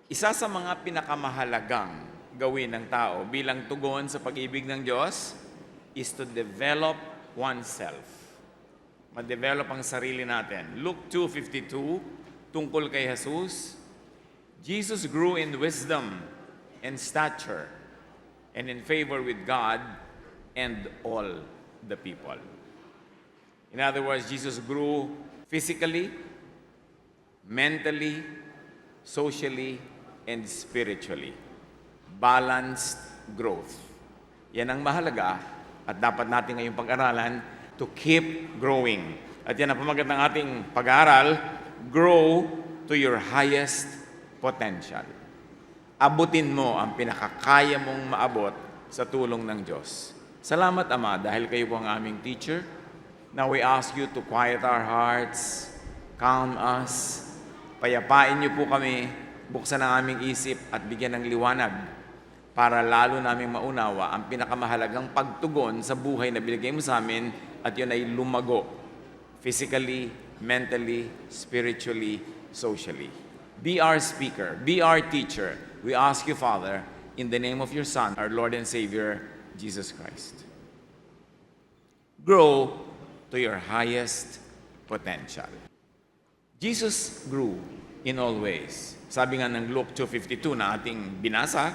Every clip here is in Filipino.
Isa sa mga pinakamahalagang gawin ng tao bilang tugon sa pag-ibig ng Diyos is to develop oneself. Ma-develop ang sarili natin. Luke 2:52, tungkol kay Jesus, Jesus grew in wisdom and stature and in favor with God and all the people. In other words, Jesus grew physically, mentally, socially, and spiritually. Balanced growth. Yan ang mahalaga at dapat natin ngayong pag-aralan to keep growing. At yan ang pamagat ng ating pag-aaral, grow to your highest potential. Abutin mo ang pinakakaya mong maabot sa tulong ng Diyos. Salamat, Ama, dahil kayo po ang aming teacher. Now we ask you to quiet our hearts, calm us, payapain niyo po kami, buksan ang aming isip at bigyan ng liwanag para lalo naming maunawa ang pinakamahalagang pagtugon sa buhay na binigay mo sa amin at yun ay lumago physically, mentally, spiritually, socially. Be our speaker, be our teacher. We ask you, Father, in the name of your Son, our Lord and Savior, Jesus Christ. Grow to your highest potential. Jesus grew in all ways. Sabi nga ng Luke 2:52 na ating binasa,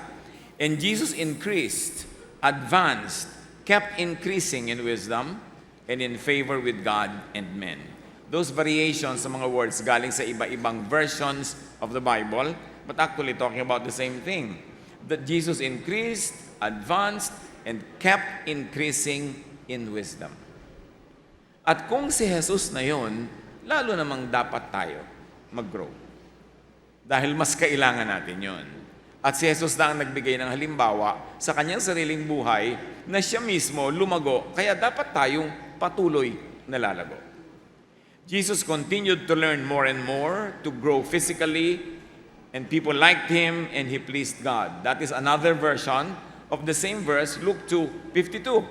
and Jesus increased, advanced, kept increasing in wisdom and in favor with God and men. Those variations sa mga words galing sa iba-ibang versions of the Bible, but actually talking about the same thing. That Jesus increased, advanced, and kept increasing in wisdom. At kung si Jesus na yon, lalo namang dapat tayo mag-grow. Dahil mas kailangan natin yon. At si Jesus na ang nagbigay ng halimbawa sa kanyang sariling buhay na siya mismo lumago, kaya dapat tayong patuloy na lalago. Jesus continued to learn more and more, to grow physically, and people liked him and he pleased God. That is another version of the same verse, Luke 2:52.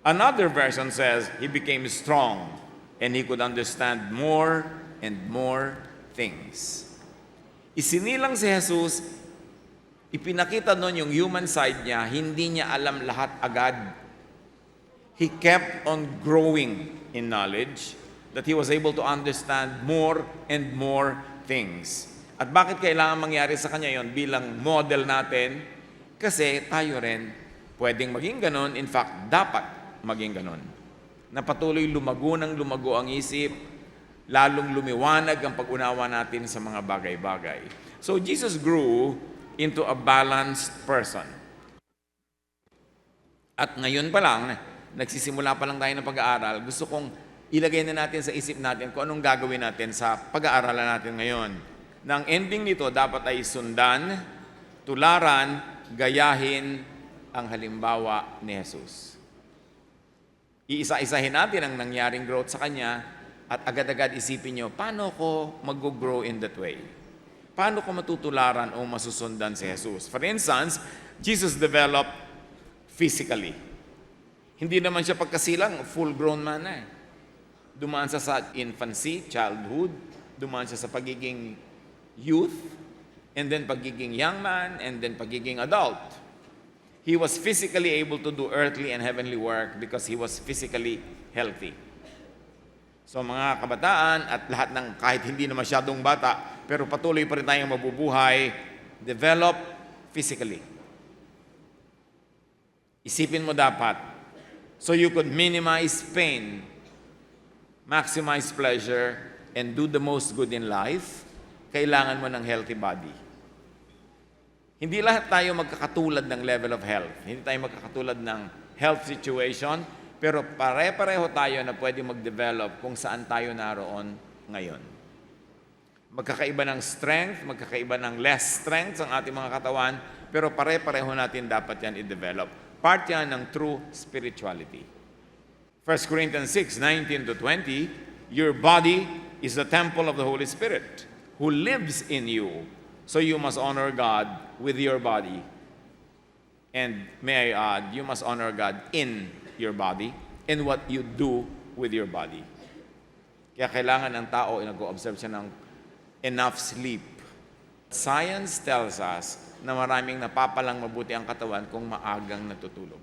Another version says, he became strong and he could understand more and more things. Isinilang si Jesus, ipinakita nun yung human side niya, hindi niya alam lahat agad. He kept on growing in knowledge that he was able to understand more and more things. At bakit kailangan mangyari sa kanya yon bilang model natin? Kasi tayo rin pwedeng maging ganon, in fact, dapat maging ganon. Na patuloy lumago ng lumago ang isip, lalong lumiwanag ang pag-unawa natin sa mga bagay-bagay. So Jesus grew into a balanced person. At ngayon pa lang, nagsisimula pa lang tayo ng pag-aaral, gusto kong ilagay na natin sa isip natin kung anong gagawin natin sa pag-aaralan natin ngayon. Nang ending nito, dapat ay sundan, tularan, gayahin ang halimbawa ni Jesus. Iisa-isahin natin ang nangyaring growth sa Kanya at agad-agad isipin nyo, paano ko mag-grow in that way? Paano ko matutularan o masusundan si Jesus? For instance, Jesus developed physically. Hindi naman siya pagkasilang full-grown man na. Dumaan siya sa infancy, childhood, dumaan siya sa pagiging youth, and then pagiging young man, and then pagiging adult. He was physically able to do earthly and heavenly work because he was physically healthy. So mga kabataan at lahat ng kahit hindi na masyadong bata, pero patuloy pa rin tayong mabubuhay, develop physically. Isipin mo dapat, so you could minimize pain, maximize pleasure, and do the most good in life, kailangan mo ng healthy body. Hindi lahat tayo magkakatulad ng level of health. Hindi tayo magkakatulad ng health situation, pero pare-pareho tayo na pwede mag-develop kung saan tayo naroon ngayon. Magkakaiba ng strength, magkakaiba ng less strength ang ating mga katawan, pero pare-pareho natin dapat yan i-develop. Part yan ng true spirituality. 1 Corinthians 6:19-20, your body is the temple of the Holy Spirit who lives in you. So you must honor God with your body. And may I add, you must honor God in your body and what you do with your body. Kaya kailangan ng tao, nag-o-observe siya ng enough sleep. Science tells us na maraming napapalang mabuti ang katawan kung maagang natutulog.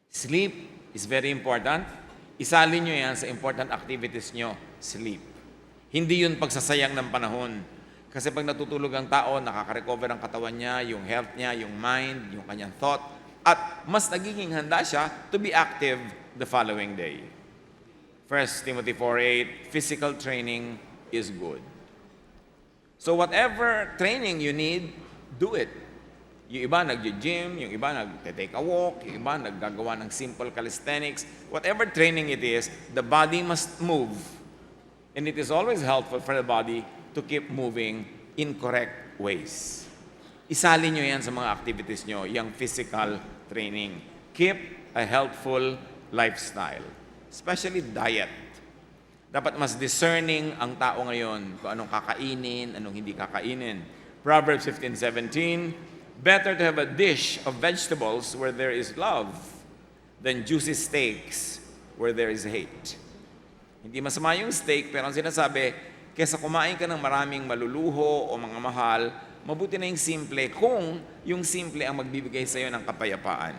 Sleep is very important. Isalin nyo yan sa important activities nyo, sleep. Hindi yun pagsasayang ng panahon. Kasi pag natutulog ang tao, nakaka-recover ang katawan niya, yung health niya, yung mind, yung kanyang thought, at mas nagiging handa siya to be active the following day. 1 Timothy 4:8, physical training is good. So whatever training you need, do it. Yung iba nag-gym, yung iba nag-take a walk, yung iba naggagawa ng simple calisthenics. Whatever training it is, the body must move. And it is always helpful for the body to keep moving in correct ways. Isalin nyo yan sa mga activities nyo, yung physical training. Keep a healthful lifestyle, especially diet. Dapat mas discerning ang tao ngayon kung anong kakainin, anong hindi kakainin. Proverbs 15:17, better to have a dish of vegetables where there is love than juicy steaks where there is hate. Hindi masama yung steak, pero ang sinasabi, kesa kumain ka ng maraming maluluho o mga mahal, mabuti na yung simple kung yung simple ang magbibigay sa iyo ng kapayapaan.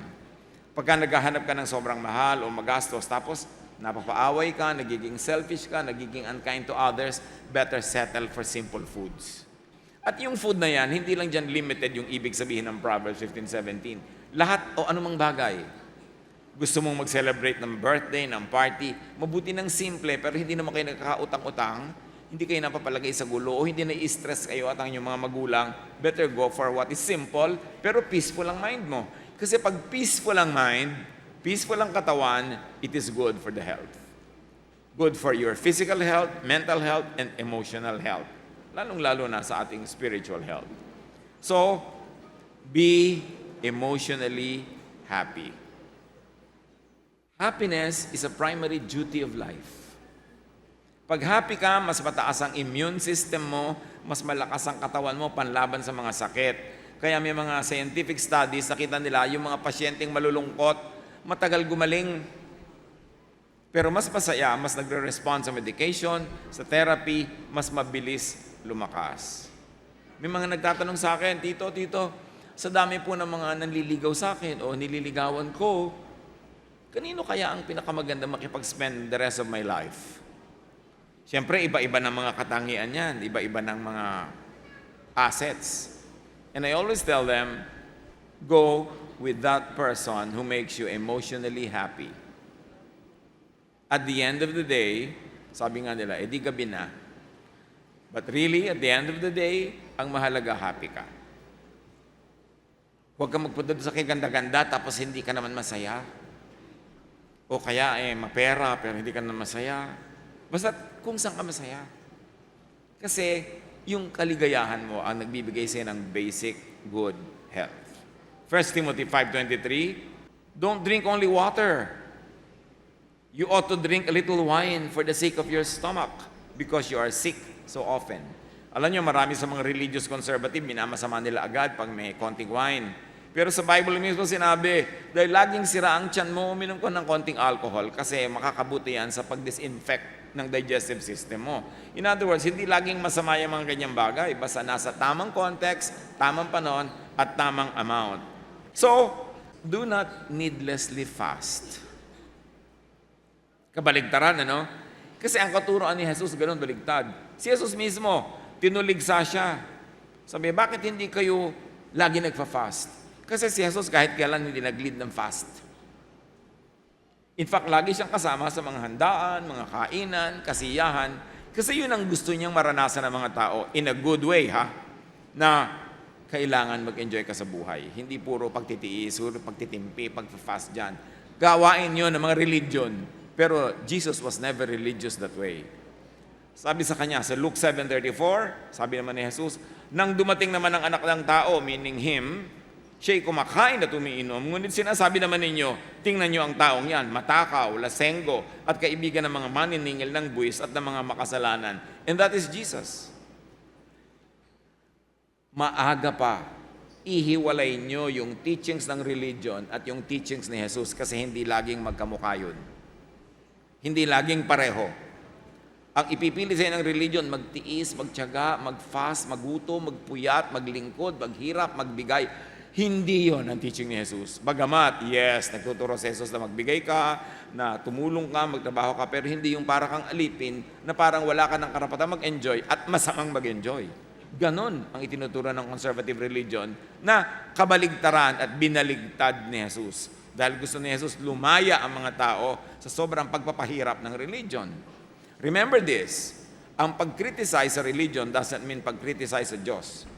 Pagka naghahanap ka ng sobrang mahal o magastos, tapos napapaaway ka, nagiging selfish ka, nagiging unkind to others, better settle for simple foods. At yung food na yan, hindi lang dyan limited yung ibig sabihin ng Proverbs 15:17. Lahat o anumang bagay. Gusto mong mag-celebrate ng birthday, ng party, mabuti ng simple, pero hindi naman kayo nagkakautang-utang, hindi kayo napapalagay sa gulo, o hindi na-stress kayo at ang inyong mga magulang, better go for what is simple, pero peaceful ang mind mo. Kasi pag peaceful ang mind, peaceful ang katawan, it is good for the health. Good for your physical health, mental health, and emotional health. Lalong-lalo na sa ating spiritual health. So, be emotionally happy. Happiness is a primary duty of life. Pag happy ka, mas mataas ang immune system mo, mas malakas ang katawan mo panlaban sa mga sakit. Kaya may mga scientific studies, nakita nila yung mga pasyenteng malulungkot, matagal gumaling, pero mas masaya, mas nagre-respond sa medication, sa therapy, mas mabilis lumakas. May mga nagtatanong sa akin, Tito, sa dami po ng mga nanliligaw sa akin o nililigawan ko, kanino kaya ang pinakamaganda makipag-spend the rest of my life? Siyempre, iba-iba ng mga katangian yan, iba-iba ng mga assets. And I always tell them, go with that person who makes you emotionally happy. At the end of the day, sabi nga nila, di gabi na. But really, at the end of the day, ang mahalaga, happy ka. Huwag ka magpunta sa kaganda-ganda tapos hindi ka naman masaya. O kaya, mapera pero hindi ka naman masaya. Basta kung saan ka masaya. Kasi yung kaligayahan mo ang nagbibigay sa'yo ng basic good health. 1 Timothy 5:23, don't drink only water. You ought to drink a little wine for the sake of your stomach because you are sick so often. Alam nyo, marami sa mga religious conservative, minamasama nila agad pag may konting wine. Pero sa Bible mismo sinabi, dahil laging sira ang tiyan mo, uminom ko ng konting alcohol kasi makakabuti yan sa pag-disinfect ng digestive system mo. In other words, hindi laging masama yung mga ganyang bagay, basta nasa tamang context, tamang panahon, at tamang amount. So, do not needlessly fast. Kabaligtaran, ano? Kasi ang katuroan ni Jesus, ganun baligtad. Si Jesus mismo, tinuligsa siya. Sabi, bakit hindi kayo lagi nagfa-fast? Kasi si Jesus kahit kailan hindi nag-lead ng fast. In fact, lagi siyang kasama sa mga handaan, mga kainan, kasiyahan. Kasi yun ang gusto niyang maranasan ng mga tao in a good way, ha? Na kailangan mag-enjoy ka sa buhay. Hindi puro pagtitiis, puro pagtitimpi, pag-fast dyan. Gawain yun ng mga religion. Pero Jesus was never religious that way. Sabi sa kanya, sa Luke 7:34, sabi naman ni Jesus, nang dumating naman ang anak ng tao, meaning him, siya'y kumakain at umiinom. Ngunit sinasabi naman ninyo, tingnan nyo ang taong yan, matakaw, lasenggo, at kaibigan ng mga maniningil ng buwis at ng mga makasalanan. And that is Jesus. Maaga pa, ihiwalay nyo yung teachings ng religion at yung teachings ni Jesus kasi hindi laging magkamukha yun. Hindi laging pareho. Ang ipipili sa'yo ng religion, magtiis, magtiyaga, mag-fast, magutom, magpuyat, maglingkod, maghirap, magbigay. Hindi yon ang teaching ni Jesus. Bagamat, yes, nagtuturo si Jesus na magbigay ka, na tumulong ka, magtrabaho ka, pero hindi yung para kang alipin, na parang wala ka ng karapatan mag-enjoy at masamang mag-enjoy. Ganon ang itinuturo ng conservative religion na kabaligtaran at binaligtad ni Jesus. Dahil gusto ni Jesus lumaya ang mga tao sa sobrang pagpapahirap ng religion. Remember this, ang pag-criticize sa religion doesn't mean pag-criticize sa Diyos.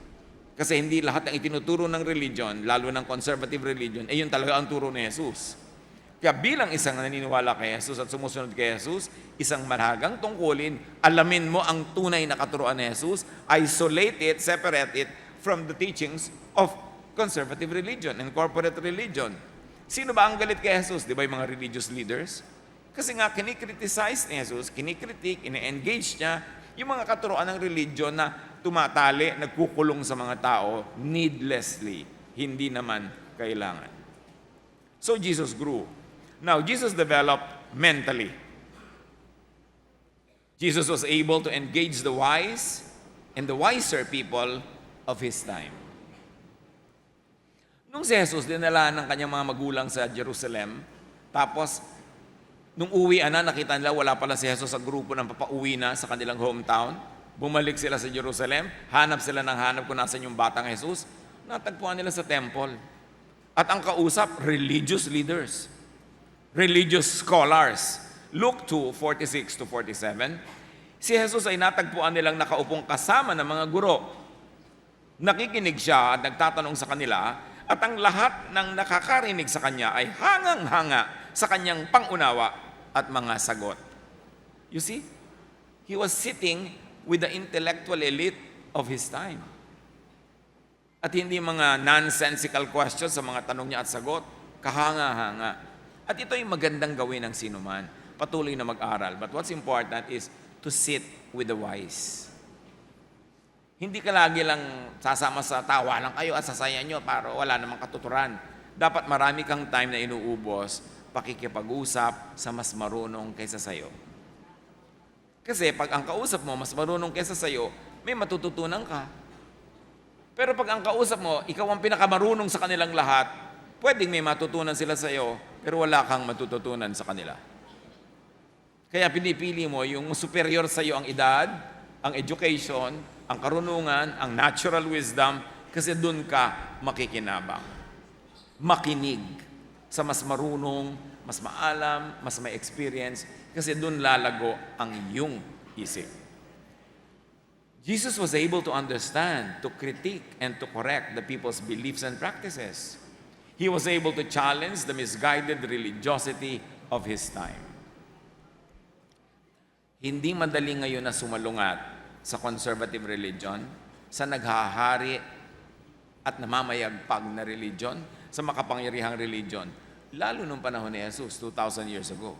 Kasi hindi lahat ng itinuturo ng religion, lalo ng conservative religion, ay yun talaga ang turo ni Jesus. Kaya bilang isang naniniwala kay Jesus at sumusunod kay Jesus, isang malagang tungkulin, alamin mo ang tunay na katuruan ni Jesus, isolate it, separate it from the teachings of conservative religion and corporate religion. Sino ba ang galit kay Jesus? Di ba yung mga religious leaders? Kasi nga, kinikriticize ni Jesus, kinikritik, ine-engage niya yung mga katuruan ng religion na tumatali, nagkukulong sa mga tao needlessly, hindi naman kailangan. So Jesus grew. Now, Jesus developed mentally. Jesus was able to engage the wise and the wiser people of His time. Nung si Jesus dinala ng kanyang mga magulang sa Jerusalem, tapos nung uwian na, nakita nila wala pala si Jesus sa grupo ng papauwi na sa kanilang hometown. Bumalik sila sa Jerusalem, hanap sila ng hanap kung nasan yung batang Jesus. Natagpuan nila sa temple. At ang kausap, religious leaders, religious scholars. Luke 2:46-47, si Jesus ay natagpuan nilang nakaupong kasama ng mga guro. Nakikinig siya at nagtatanong sa kanila, at ang lahat ng nakakarinig sa kanya ay hangang-hanga sa kanyang pangunawa at mga sagot. You see, he was sitting with the intellectual elite of his time. At hindi mga nonsensical questions sa mga tanong niya at sagot, kahanga-hanga. At ito ay magandang gawin ng sinuman, patuloy na mag-aral. But what's important is to sit with the wise. Hindi ka lagi lang sasama sa tawa lang kayo at sasaya nyo para wala namang katuturan. Dapat marami kang time na inuubos, pakikipag-usap sa mas marunong kaysa sayo. Kasi pag ang kausap mo mas marunong kaysa sayo, may matututunan ka. Pero pag ang kausap mo, ikaw ang pinakamarunong sa kanilang lahat, pwedeng may matutunan sila sayo, pero wala kang matututunan sa kanila. Kaya pinipili mo yung superior sayo ang edad, ang education, ang karunungan, ang natural wisdom, kasi doon ka makikinabang. Makinig sa mas marunong, mas maalam, mas may experience, kasi doon lalago ang iyong isip. Jesus was able to understand, to critique, and to correct the people's beliefs and practices. He was able to challenge the misguided religiosity of his time. Hindi madali ngayon na sumalungat sa conservative religion, sa naghahari at namamayagpag na religion, sa makapangyarihang religion, lalo nung panahon ni Jesus, 2,000 years ago.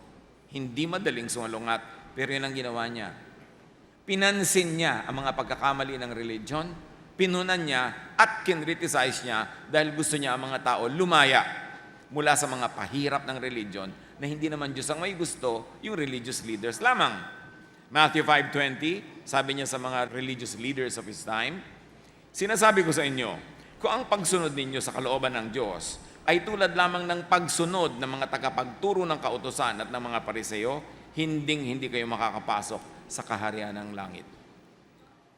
Hindi madaling sumalungat, pero yun ang ginawa niya. Pinansin niya ang mga pagkakamali ng religion, pinunan niya at kinriticize niya dahil gusto niya ang mga tao lumaya mula sa mga pahirap ng religion na hindi naman Diyos ang may gusto, yung religious leaders lamang. Matthew 5:20, sabi niya sa mga religious leaders of his time, sinasabi ko sa inyo, kung ang pagsunod ninyo sa kalooban ng Diyos ay tulad lamang ng pagsunod ng mga tagapagturo ng kautusan at ng mga pariseo, hindi kayo makakapasok sa kaharian ng langit.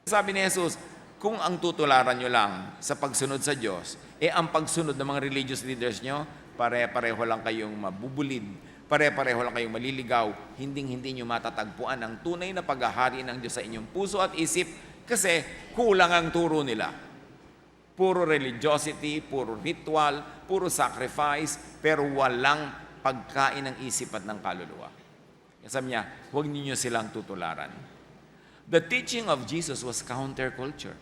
Sabi ni Jesus, kung ang tutularan nyo lang sa pagsunod sa Diyos, ang pagsunod ng mga religious leaders nyo, pare-pareho lang kayong mabubulid, pare-pareho lang kayong maliligaw, hindi nyo matatagpuan ang tunay na paghahari ng Diyos sa inyong puso at isip kasi kulang ang turo nila. Puro religiosity, puro ritual, puro sacrifice, pero walang pagkain ng isip at ng kaluluwa. Sabi niya, huwag ninyo silang tutularan. The teaching of Jesus was counterculture.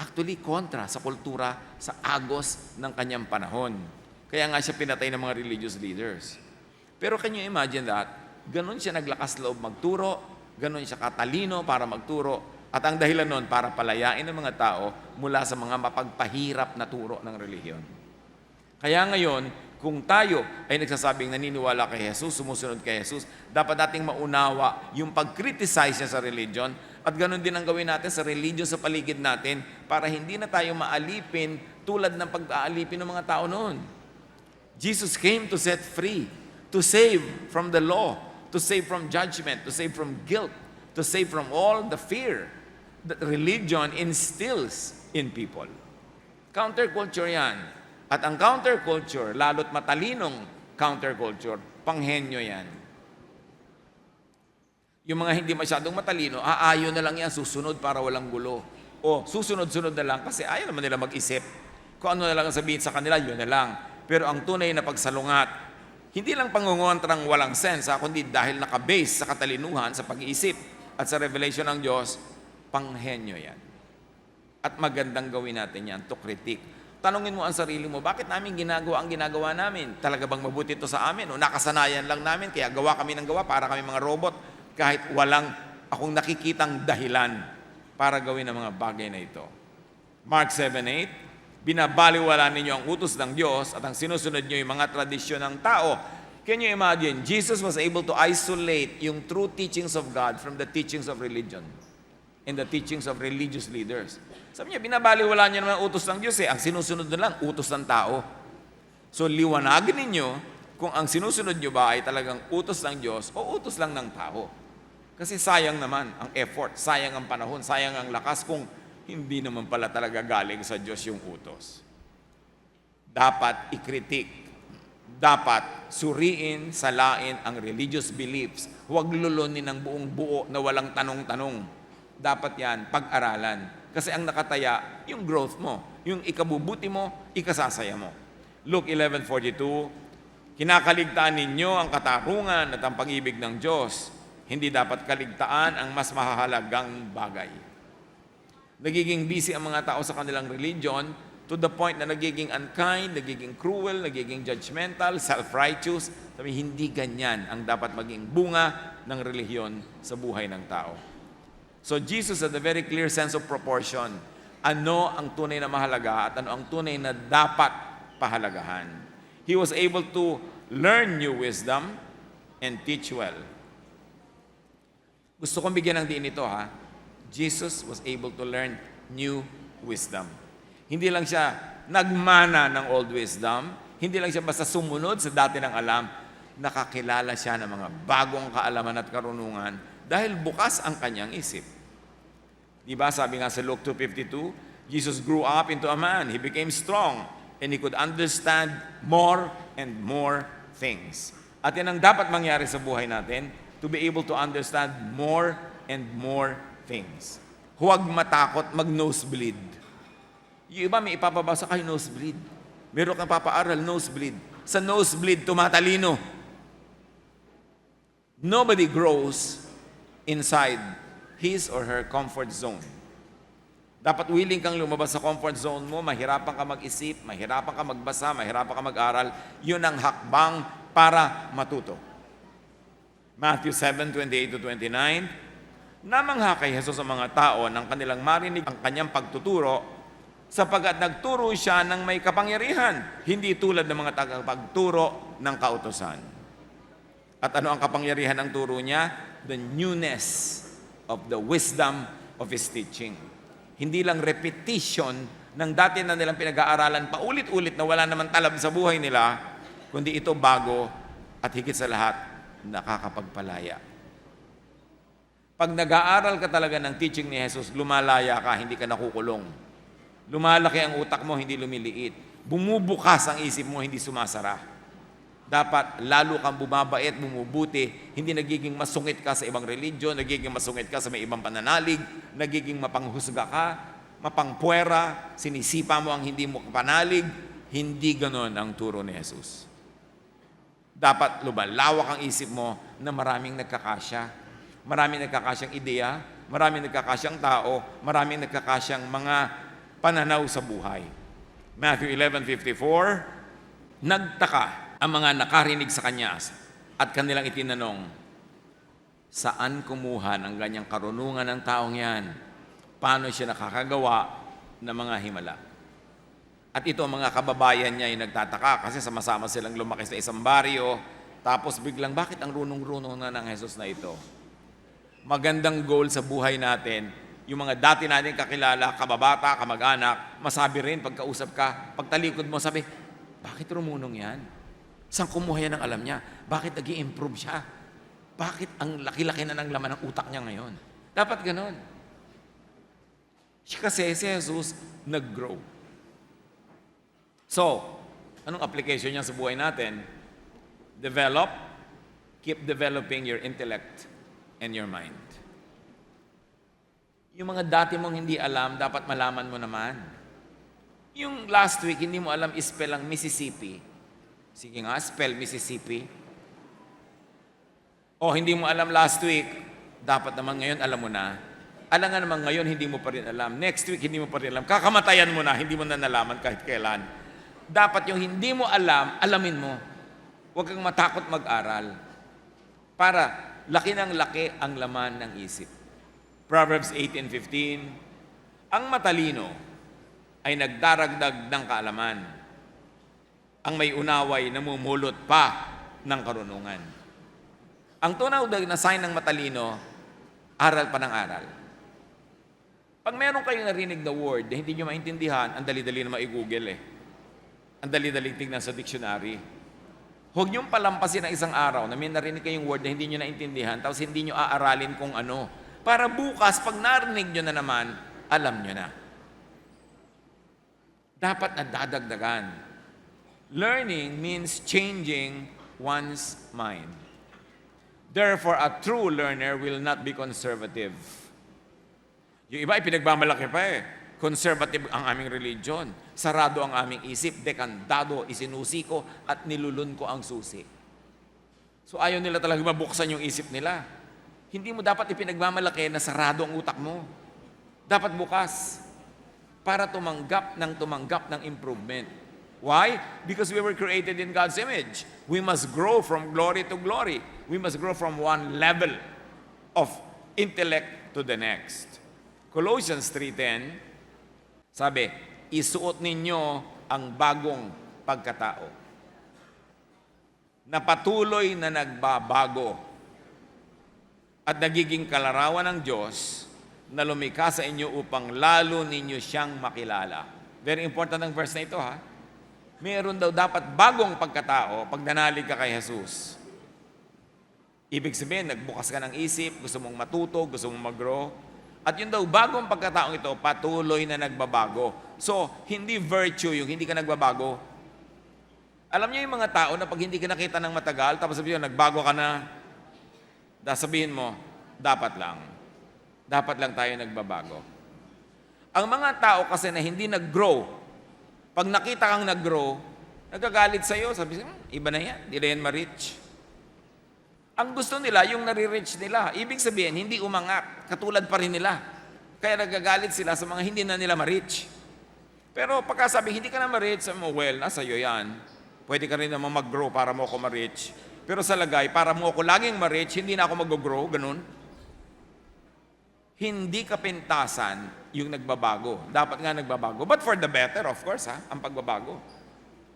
Actually, kontra sa kultura, sa agos ng kanyang panahon. Kaya nga siya pinatay ng mga religious leaders. Pero can you imagine that? Ganon siya naglakas loob magturo, ganon siya katalino para magturo, at ang dahilan nun para palayain ng mga tao mula sa mga mapagpahirap na turo ng relihiyon. Kaya ngayon, Kung tayo ay nagsasabing naniniwala kay Jesus, sumusunod kay Jesus, dapat nating maunawa yung pag-criticize niya sa religion at ganun din ang gawin natin sa religion sa paligid natin para hindi na tayo maalipin tulad ng pag-aalipin ng mga tao noon. Jesus came to set free, to save from the law, to save from judgment, to save from guilt, to save from all the fear that religion instills in people. Counterculture yan. At ang counterculture, lalo't matalinong counterculture, panghenyo yan. Yung mga hindi masyadong matalino, aayon na lang yan, susunod para walang gulo. O susunod-sunod na lang kasi ayaw naman nila mag-isip. Kung ano na lang sabihin sa kanila, yun na lang. Pero ang tunay na pagsalungat, hindi lang pangungontrang walang sense, kundi dahil nakabase sa katalinuhan, sa pag-iisip at sa revelation ng Diyos, panghenyo yan. At magandang gawin natin yan to critique. Tanungin mo ang sarili mo, bakit namin ginagawa ang ginagawa namin? Talaga bang mabuti ito sa amin? O nakasanayan lang namin, kaya gawa kami ng gawa para kami mga robot, kahit walang akong nakikitang dahilan para gawin ang mga bagay na ito. Mark 7:8, binabaliwala ninyo ang utos ng Diyos at ang sinusunod nyo yung mga tradisyon ng tao. Can you imagine? Jesus was able to isolate yung true teachings of God from the teachings of religion and the teachings of religious leaders. Sabi niya, binabaliwala niyo naman ang utos ng Diyos ang sinusunod na lang, utos ng tao. So, liwanagin ninyo kung ang sinusunod niyo ba ay talagang utos ng Diyos o utos lang ng tao. Kasi sayang naman ang effort, sayang ang panahon, sayang ang lakas kung hindi naman pala talaga galing sa Diyos yung utos. Dapat i-critique, dapat suriin, salain ang religious beliefs. Huwag lulunin ng buong buo na walang tanong-tanong. Dapat yan, pag-aralan. Kasi ang nakataya, yung growth mo, yung ikabubuti mo, ikasasaya mo. Luke 11:42, kinakaligtaan ninyo ang katarungan at ang pag-ibig ng Diyos. Hindi dapat kaligtaan ang mas mahalagang bagay. Nagiging busy ang mga tao sa kanilang religion to the point na nagiging unkind, nagiging cruel, nagiging judgmental, self-righteous. Sabi, hindi ganyan ang dapat maging bunga ng relihiyon sa buhay ng tao. So Jesus had a very clear sense of proportion. Ano ang tunay na mahalaga at ano ang tunay na dapat pahalagahan. He was able to learn new wisdom and teach well. Gusto kong bigyan ng diin ito Jesus was able to learn new wisdom. Hindi lang siya nagmana ng old wisdom, hindi lang siya basta sumunod sa dati ng alam, nakakilala siya ng mga bagong kaalaman at karunungan dahil bukas ang kanyang isip. Diba sabi nga sa Luke 2:52, Jesus grew up into a man. He became strong and he could understand more and more things. At yan ang dapat mangyari sa buhay natin, to be able to understand more and more things. Huwag matakot mag-nosebleed. Yung iba may ipapabasa kayo nosebleed. Meron kang papaaral, nosebleed. Sa nosebleed, tumatalino. Nobody grows inside his or her comfort zone. Dapat willing kang lumabas sa comfort zone mo, mahirapan ka mag-isip, mahirapan ka magbasa, mahirapan ka mag-aral. Yun ang hakbang para matuto. Matthew 7:28-29, namangha kay Jesus ang mga tao nang kanilang marinig ang kanyang pagtuturo, sapagkat nagturo siya ng may kapangyarihan, hindi tulad ng mga tagapagturo ng kautusan. At ano ang kapangyarihan ng turo niya? The newness of the wisdom of His teaching. Hindi lang repetition ng dati na nilang pinag-aaralan paulit-ulit na wala naman talab sa buhay nila, kundi ito bago at higit sa lahat, nakakapagpalaya. Pag nag-aaral ka talaga ng teaching ni Jesus, lumalaya ka, hindi ka nakukulong. Lumalaki ang utak mo, hindi lumiliit. Bumubukas ang isip mo, hindi sumasara. Dapat lalo kang bumabait, bumubuti, hindi nagiging masungit ka sa ibang religion, nagiging masungit ka sa may ibang pananalig, nagiging mapanghusga ka, mapangpuwera, sinisipa mo ang hindi mo panalig. Hindi ganon ang turo ni Jesus. Dapat lumalawak ang isip mo na maraming nagkakasya. Maraming nagkakasyang ideya, maraming nagkakasyang tao, maraming nagkakasyang mga pananaw sa buhay. Matthew 11:54, nagtaka ang mga nakarinig sa kanya at kanilang itinanong, saan kumuha ng ganyang karunungan ng taong yan? Paano siya nakakagawa ng mga himala? At ito, mga kababayan niya yung nagtataka kasi sama-sama silang lumaki sa isang baryo. Tapos biglang, bakit ang runong-runong na ng Jesus na ito? Magandang goal sa buhay natin, yung mga dati natin kakilala, kababata, kamag-anak, masabi rin pagkausap ka, pagtalikod mo, sabi, bakit rumunong yan? Saan kumuha yan ng alam niya? Bakit nag-i-improve siya? Bakit ang laki-laki na ng laman ng utak niya ngayon? Dapat ganon. Kasi si Jesus nag-grow. So, anong application niya sa buhay natin? Develop, keep developing your intellect and your mind. Yung mga dati mong hindi alam, dapat malaman mo naman. Yung last week, hindi mo alam spell ang Mississippi. Sige nga, spell Mississippi. O hindi mo alam last week, dapat naman ngayon alam mo na. Alam nga naman ngayon, hindi mo pa rin alam. Next week, hindi mo pa rin alam. Kakamatayan mo na, hindi mo na nalaman kahit kailan. Dapat yung hindi mo alam, alamin mo. Huwag kang matakot mag-aral. Para laki ng laki ang laman ng isip. Proverbs 18:15, ang matalino ay nagdaragdag ng kaalaman. Ang may unaway namumulot pa ng karunungan. Ang tunaw na sign ng matalino, aral pa ng aral. Pag meron kayong narinig na word na hindi nyo maintindihan, ang dali-dali na ma-google eh. Ang dali-dali tignan sa dictionary. Huwag niyong palampasin ng isang araw na may narinig kayong word na hindi nyo naintindihan, tapos hindi nyo aaralin kung ano. Para bukas, pag narinig nyo na naman, alam nyo na. Dapat na dadagdagan. Learning means changing one's mind. Therefore, a true learner will not be conservative. Yung iba ay pinagmamalaki pa eh. Conservative ang aming religion. Sarado ang aming isip. Dekandado, isinusi ko at nilulun ko ang susi. So ayaw nila talaga mabuksan yung isip nila. Hindi mo dapat ipinagmamalaki na sarado ang utak mo. Dapat bukas. Para tumanggap ng improvement. Why? Because we were created in God's image. We must grow from glory to glory. We must grow from one level of intellect to the next. Colossians 3:10, sabi, isuot ninyo ang bagong pagkatao na patuloy na nagbabago at nagiging kalarawan ng Diyos na lumikha sa inyo upang lalo ninyo siyang makilala. Very important ang verse na ito ha. Meron daw dapat bagong pagkatao pag nanalig ka kay Jesus. Ibig sabihin, nagbukas ka ng isip, gusto mong matuto, gusto mong mag-grow. At yun daw, bagong pagkataong ito, patuloy na nagbabago. So, hindi virtue yung hindi ka nagbabago. Alam niyo yung mga tao na pag hindi ka nakita ng matagal, tapos sabihin mo, nagbago ka na, sabihin mo, dapat lang. Dapat lang tayo nagbabago. Ang mga tao kasi na hindi nag-grow, pag nakita kang nag-grow, nagagalit sa'yo, sabi siya, iba na yan, hindi na yan ma-reach. Ang gusto nila, yung nare-reach nila. Ibig sabihin, hindi umangat. Katulad pa rin nila. Kaya nagagalit sila sa mga hindi na nila ma-reach. Pero pagkasabi, hindi ka na ma-reach, sabi mo, well, nasa iyo yan. Pwede ka rin naman mag-grow para mo ako ma-reach. Pero sa lagay, para mo ako laging ma-reach, hindi na ako mag-grow, ganun. Hindi kapintasan yung nagbabago. Dapat nga nagbabago. But for the better, of course, ang pagbabago.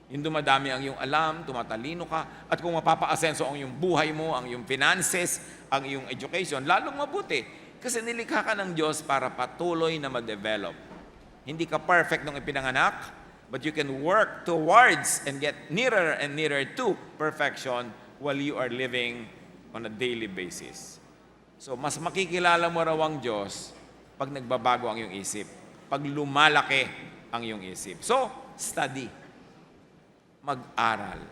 Yung dumadami ang iyong alam, tumatalino ka, at kung mapapa-asenso ang iyong buhay mo, ang iyong finances, ang iyong education, lalong mabuti. Kasi nilikha ka ng Diyos para patuloy na ma-develop. Hindi ka perfect nung ipinanganak, but you can work towards and get nearer and nearer to perfection while you are living on a daily basis. So, mas makikilala mo raw ang Diyos pag nagbabago ang iyong isip, pag lumalaki ang iyong isip. So, study. Mag-aral.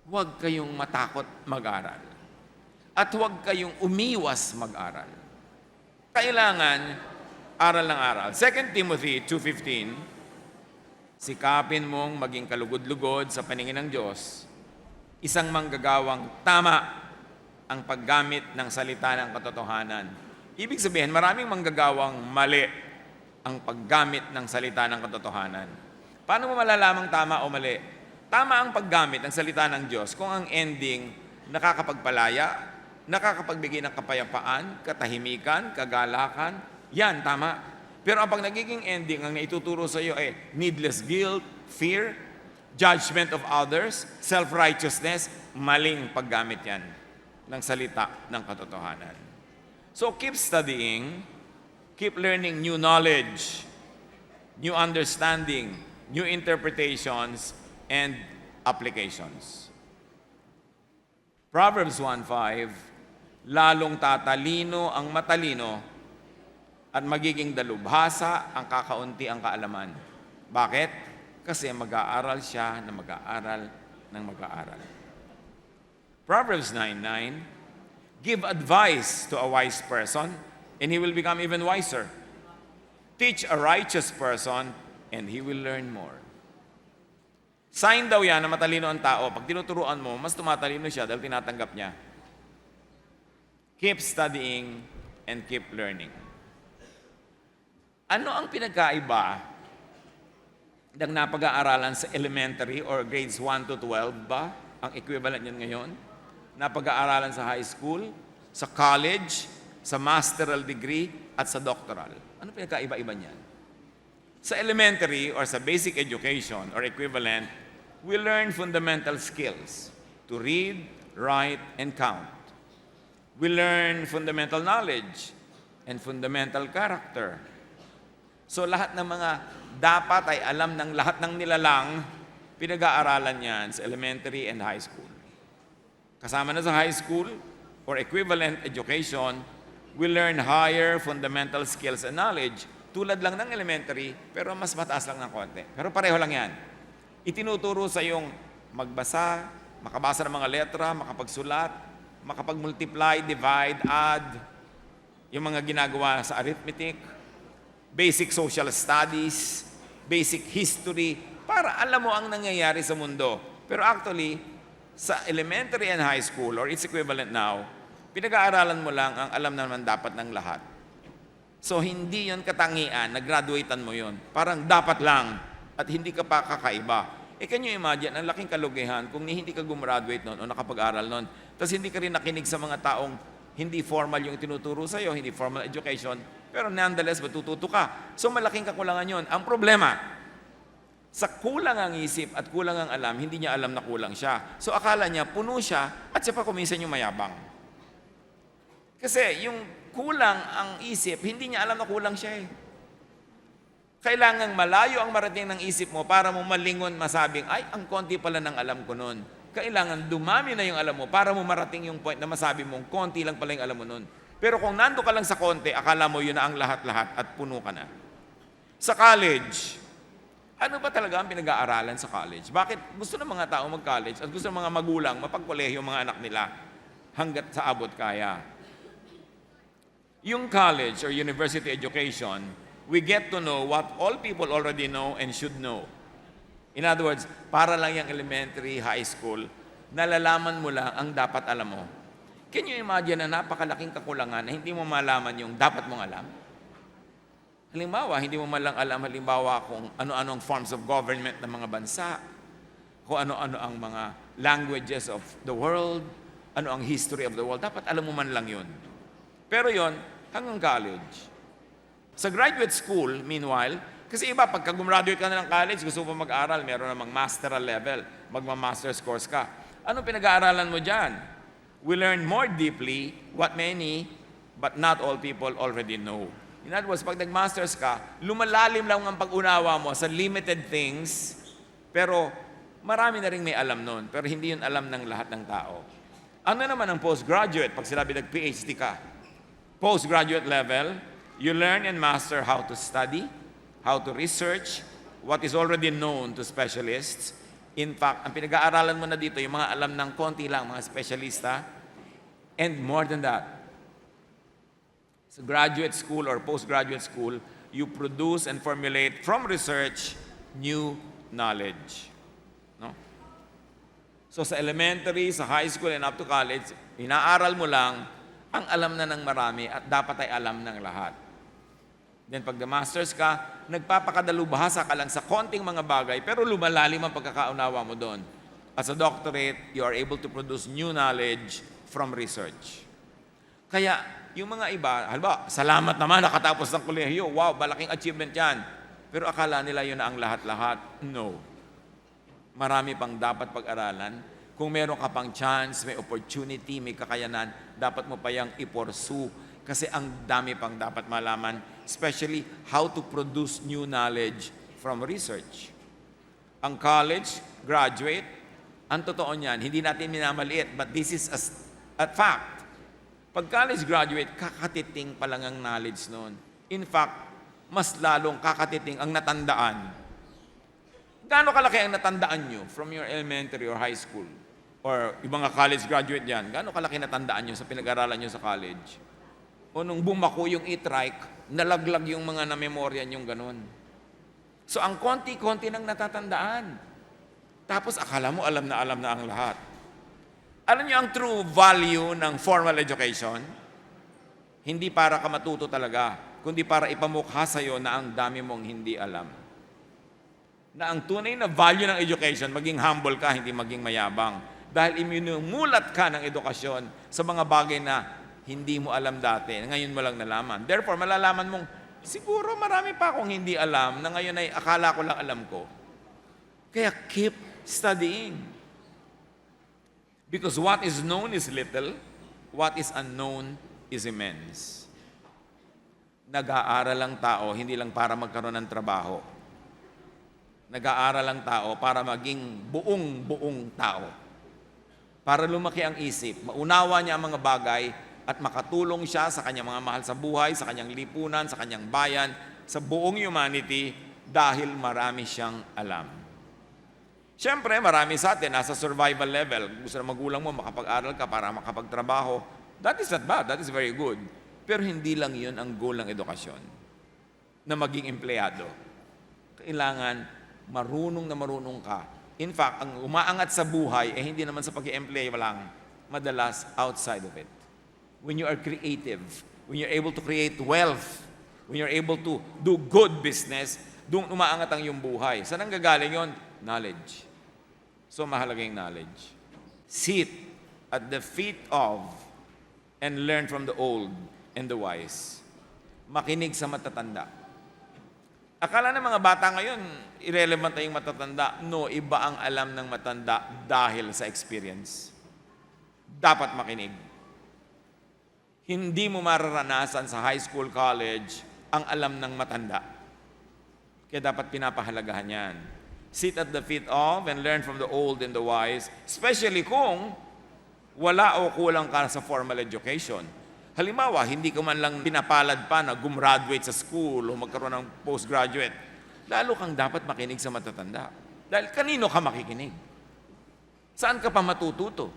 Huwag kayong matakot mag-aral. At huwag kayong umiwas mag-aral. Kailangan aral ng aral. 2 Timothy 2:15, sikapin mong maging kalugod-lugod sa paningin ng Diyos, isang manggagawang tama ang paggamit ng salita ng katotohanan. Ibig sabihin, maraming manggagawang mali ang paggamit ng salita ng katotohanan. Paano mo malalamang tama o mali? Tama ang paggamit ng salita ng Diyos kung ang ending nakakapagpalaya, nakakapagbigay ng kapayapaan, katahimikan, kagalakan. Yan, tama. Pero ang pag nagiging ending, ang naituturo sa iyo ay needless guilt, fear, judgment of others, self-righteousness, maling paggamit yan ng salita ng katotohanan. So keep studying, keep learning new knowledge, new understanding, new interpretations, and applications. Proverbs 1:5, lalong tatalino ang matalino at magiging dalubhasa ang kakaunti ang kaalaman. Bakit? Kasi mag-aaral siya na mag-aaral ng mag-aaral. Proverbs 9:9, give advice to a wise person and he will become even wiser. Teach a righteous person and he will learn more. Sign daw yan na matalino ang tao. Pag tinuturuan mo, mas tumatalino siya dahil tinatanggap niya. Keep studying and keep learning. Ano ang pinagkaiba ng napag-aaralan sa elementary or grades 1 to 12 ba? Ang equivalent niyan ngayon? Napag-aaralan sa high school, sa college, sa masteral degree, at sa doctoral. Ano pinagkaiba-iba niyan? Sa elementary or sa basic education or equivalent, we learn fundamental skills to read, write, and count. We learn fundamental knowledge and fundamental character. So lahat ng mga dapat ay alam ng lahat ng nilalang, pinag-aaralan yan sa elementary and high school. Kasama na sa high school or equivalent education, we learn higher fundamental skills and knowledge. Tulad lang ng elementary, pero mas mataas lang ng konti. Pero pareho lang yan. Itinuturo sa yung magbasa, makabasa ng mga letra, makapagsulat, makapag-multiply, divide, add, yung mga ginagawa sa arithmetic, basic social studies, basic history, para alam mo ang nangyayari sa mundo. Pero actually, sa elementary and high school, or its equivalent now, pinag-aaralan mo lang ang alam naman dapat ng lahat. So, hindi yon katangian, nag-graduatean mo yon. Parang dapat lang, at hindi ka pa kakaiba. Can you imagine, ang laking kalugihan kung hindi ka gumraduate noon o nakapag-aral noon, tapos hindi ka rin nakinig sa mga taong hindi formal yung tinuturo sa'yo, hindi formal education, pero nonetheless, matututo ka. So malaking kakulangan yun. Ang problema, sa kulang ang isip at kulang ang alam, hindi niya alam na kulang siya. So akala niya, puno siya, at siya pa kuminsan yung mayabang. Kasi yung kulang ang isip, hindi niya alam na kulang siya eh. Kailangan malayo ang marating ng isip mo para mo malingon, masabing, ay, ang konti pala ng alam ko nun. Kailangan dumami na yung alam mo para mo marating yung point na masabi mong konti lang pala yung alam mo nun. Pero kung nando ka lang sa konti, akala mo yun na ang lahat-lahat at puno ka na. Sa college, ano ba talaga ang pinag-aaralan sa college? Bakit gusto ng mga tao mag-college at gusto ng mga magulang mapagkolehiyo yung mga anak nila hanggat sa abot kaya? Yung college or university education, we get to know what all people already know and should know. In other words, para lang yung elementary, high school, nalalaman mo lang ang dapat alam mo. Can you imagine na napakalaking kakulangan na hindi mo malaman yung dapat mong alam? Halimbawa, hindi mo malang alam, halimbawa, kung ano-ano ang forms of government ng mga bansa, kung ano-ano ang mga languages of the world, ano ang history of the world. Dapat alam mo man lang yun. Pero yon hanggang college. Sa graduate school, meanwhile, kasi iba, pagka gumraduate ka na ng college, gusto mo mag-aral, meron namang masteral level, magma-master's course ka. Ano pinag-aaralan mo dyan? We learn more deeply what many, but not all people already know. In other words, pag nag-masters ka, lumalalim lang ang pag-unawa mo sa limited things, pero marami na rin may alam nun, pero hindi yun alam ng lahat ng tao. Ano naman ang postgraduate? Pag sinabi nag-PhD ka, postgraduate level, you learn and master how to study, how to research, what is already known to specialists. In fact, ang pinag-aaralan mo na dito, yung mga alam ng konti lang, mga specialista, and more than that, sa graduate school or postgraduate school, you produce and formulate from research new knowledge. No? So sa elementary, sa high school, and up to college, inaaral mo lang ang alam na ng marami at dapat ay alam ng lahat. Then pag masters ka, nagpapakadalubhasa ka lang sa konting mga bagay, pero lumalalim ang pagkakaunawa mo doon. As a doctorate, you are able to produce new knowledge from research. Kaya, yung mga iba, halimbawa, salamat naman nakatapos ng kolehiyo. Wow, malaking achievement yan. Pero akala nila yun na ang lahat-lahat. No. Marami pang dapat pag-aralan. Kung meron ka pang chance, may opportunity, may kakayanan, dapat mo pa yang i-pursue. Kasi ang dami pang dapat malaman, especially how to produce new knowledge from research. Ang college, graduate, ang totoo niyan, hindi natin minamaliit, but this is a fact. Pag college graduate, kakatiting pa lang ang knowledge noon. In fact, mas lalong kakatiting ang natandaan. Gaano kalaki ang natandaan nyo from your elementary or high school? Or yung mga college graduate yan, gaano kalaki natandaan nyo sa pinag-aralan nyo sa college? O nung bumako yung e-trike, nalaglag yung mga na-memorya nyong ganun. So ang konti-konti nang natatandaan. Tapos akala mo alam na ang lahat. Alam niyo ang true value ng formal education? Hindi para ka matuto talaga, kundi para ipamukha sa'yo na ang dami mong hindi alam. Na ang tunay na value ng education, maging humble ka, hindi maging mayabang. Dahil iminumulat ka ng edukasyon sa mga bagay na hindi mo alam dati, ngayon mo lang nalaman. Therefore, malalaman mong, siguro marami pa akong hindi alam na ngayon ay akala ko lang alam ko. Kaya keep studying. Because what is known is little, what is unknown is immense. Nag-aaral lang tao, hindi lang para magkaroon ng trabaho. Nag-aaral lang tao para maging buong tao. Para lumaki ang isip, maunawa niya ang mga bagay at makatulong siya sa kanyang mga mahal sa buhay, sa kanyang lipunan, sa kanyang bayan, sa buong humanity dahil marami siyang alam. Siyempre, marami sa atin nasa survival level. Gusto na magulang mo, makapag-aral ka para makapagtrabaho. That is not bad, that is very good. Pero hindi lang yun ang goal ng edukasyon, na maging empleyado. Kailangan marunong na marunong ka. In fact, ang umaangat sa buhay, hindi naman sa pag-i-empley lang, madalas outside of it. When you are creative, when you're able to create wealth, when you're able to do good business, doon umaangat ang iyong buhay. Saan ang gagaling yun? Knowledge. So, mahalaga yung knowledge. Sit at the feet of and learn from the old and the wise. Makinig sa matatanda. Akala ng mga bata ngayon, irrelevant na yung matatanda. No, iba ang alam ng matanda dahil sa experience. Dapat makinig. Hindi mo mararanasan sa high school, college, ang alam ng matanda. Kaya dapat pinapahalagahan yan. Sit at the feet of and learn from the old and the wise, especially kung wala o kulang ka sa formal education. Halimbawa, hindi ka man lang pinapalad pa na gumraduate sa school o magkaroon ng postgraduate. Lalo kang dapat makinig sa matatanda. Dahil kanino ka makikinig? Saan ka pa matututo?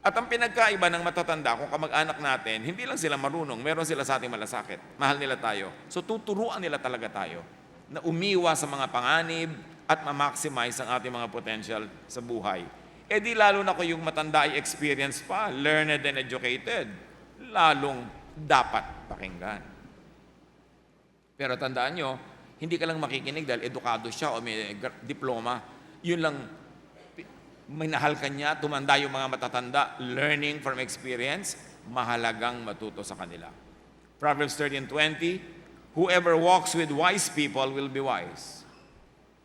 At ang pinagkaiba ng matatanda, kung kamag-anak natin, hindi lang sila marunong, meron sila sa ating malasakit. Mahal nila tayo. So tuturuan nila talaga tayo na umiwas sa mga panganib at ma-maximize ang ating mga potential sa buhay. Eh di lalo na kung yung matanda ay experience pa, learned and educated, lalong dapat pakinggan. Pero tandaan nyo, hindi ka lang makikinig dahil edukado siya o may diploma. Yun lang, minahal ka niya, tumanda yung mga matatanda, learning from experience, mahalagang matuto sa kanila. Proverbs 13:20, whoever walks with wise people will be wise,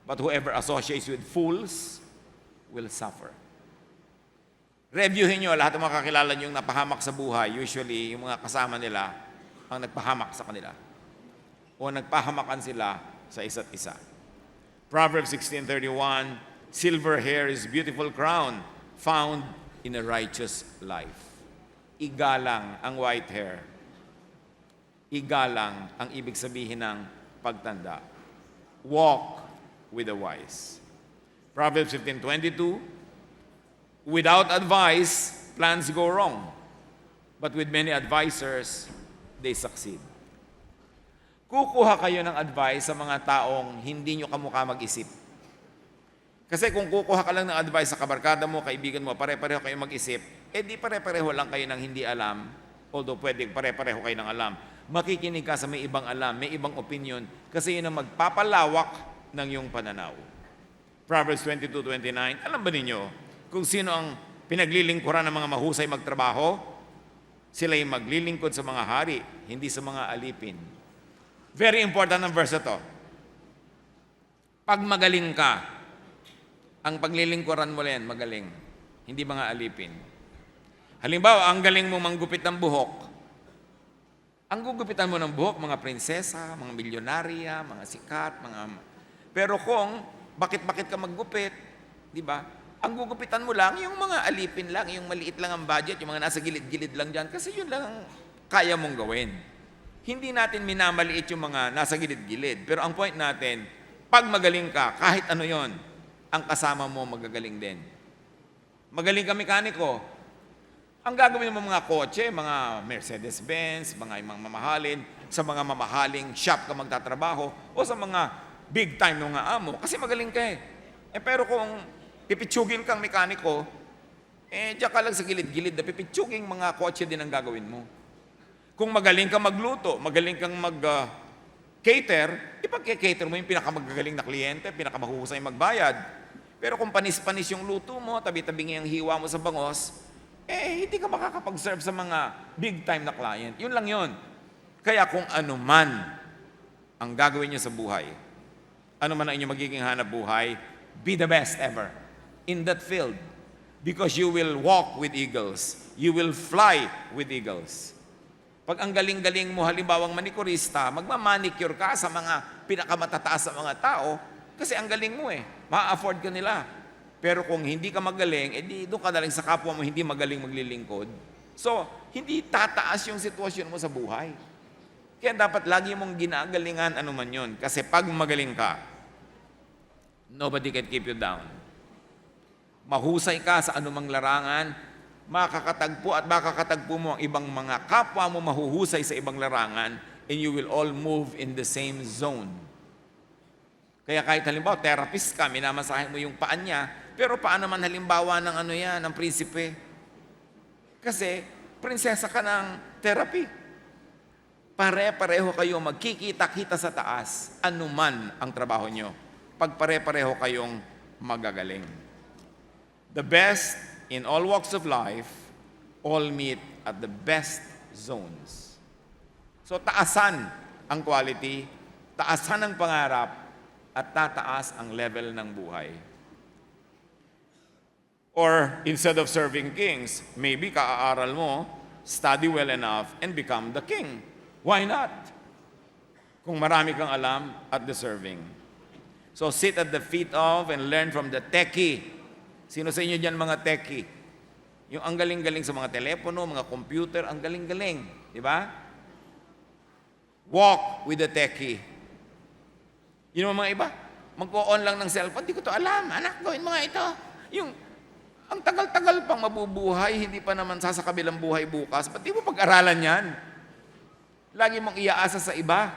but whoever associates with fools will suffer. Reviewin nyo lahat ng mga kakilala nyo yung napahamak sa buhay. Usually, yung mga kasama nila ang nagpahamak sa kanila. O nagpahamakan sila sa isa't isa. Proverbs 16:31, silver hair is beautiful crown found in a righteous life. Igalang ang white hair. Igalang ang ibig sabihin ng pagtanda. Walk with the wise. Proverbs 15:22, without advice, plans go wrong. But with many advisors, they succeed. Kukuha kayo ng advice sa mga taong hindi nyo kamukha mag-isip. Kasi kung kukuha ka lang ng advice sa kabarkada mo, kaibigan mo, pare-pareho kayo mag-isip, di pare-pareho lang kayo ng hindi alam, although pwede pare-pareho kayo ng alam. Makikinig ka sa may ibang alam, may ibang opinion, kasi yun ang magpapalawak ng iyong pananaw. Proverbs 22:29, alam ba ninyo kung sino ang pinaglilingkuran ng mga mahusay magtrabaho? Sila'y maglilingkod sa mga hari, hindi sa mga alipin. Very important ang verse na to. Pag magaling ka, ang paglilingkuran mo yan, magaling. Hindi mga alipin. Halimbawa, ang galing mo manggupit ng buhok. Ang gugupitan mo ng buhok, mga prinsesa, mga milyonarya, mga sikat, Pero kung bakit ka maggupit, di ba? Ang gugupitan mo lang, yung mga alipin lang, yung maliit lang ang budget, yung mga nasa gilid-gilid lang dyan, kasi yun lang ang kaya mong gawin. Hindi natin minamaliit yung mga nasa gilid-gilid. Pero ang point natin, pag magaling ka, kahit ano yon, ang kasama mo magagaling din. Magaling ka mekaniko, ang gagawin mo mga kotse, mga Mercedes-Benz, mga mamahalin, sa mga mamahaling shop ka magtatrabaho, o sa mga big time ng mga amo, kasi magaling ka eh. Pero kung pipitsugin kang mekaniko, diyan ka lang sa gilid-gilid na pipitsuging mga kotse din ang gagawin mo. Kung magaling kang magluto, magaling kang mag-cater, ipag-cater mo yung pinakamagagaling na kliyente, pinakamahusay magbayad. Pero kung panis-panis yung luto mo, tabi-tabing yung hiwa mo sa bangos, hindi ka makakapag-serve sa mga big time na client. Yun lang yun. Kaya kung ano man ang gagawin nyo sa buhay, ano man ang inyong magiging hanap buhay, be the best ever in that field. Because you will walk with eagles. You will fly with eagles. Pag ang galing-galing mo, halimbawang manikurista, magmamanicure ka sa mga pinakamatataas sa mga tao, kasi ang galing mo ma-afford ka nila. Pero kung hindi ka magaling, doon ka na lang sa kapwa mo hindi magaling maglilingkod. So, hindi tataas yung sitwasyon mo sa buhay. Kaya dapat lagi mong ginagalingan ano man yun. Kasi pag magaling ka, nobody can keep you down. Mahusay ka sa anumang larangan, makakatagpo at makakatagpo mo ang ibang mga kapwa mo mahuhusay sa ibang larangan, and you will all move in the same zone. Kaya kahit halimbawa, therapist ka, minamasahe mo yung paan niya, pero paano man halimbawa ng ng prinsipe? Kasi, prinsesa ka ng therapy. Pare-pareho kayo magkikita-kita sa taas, anuman ang trabaho nyo. Pag pare-pareho kayong magagaling. The best in all walks of life, all meet at the best zones. So, taasan ang quality, taasan ang pangarap, at tataas ang level ng buhay. Or, instead of serving kings, maybe kaaaral mo, study well enough, and become the king. Why not? Kung marami kang alam at deserving. So, sit at the feet of and learn from the techie. Sino sa inyo dyan mga techie? Yung ang galing-galing sa mga telepono, mga computer, ang galing-galing. Di ba? Walk with the techie. Yun mga iba, mag-on lang ng cellphone, di ko to alam, anak, gawin mga ito. Yung, ang tagal-tagal pang mabubuhay, hindi pa naman sasakabilang buhay bukas, ba't di mo pag-aralan yan? Lagi mong iaasa sa iba.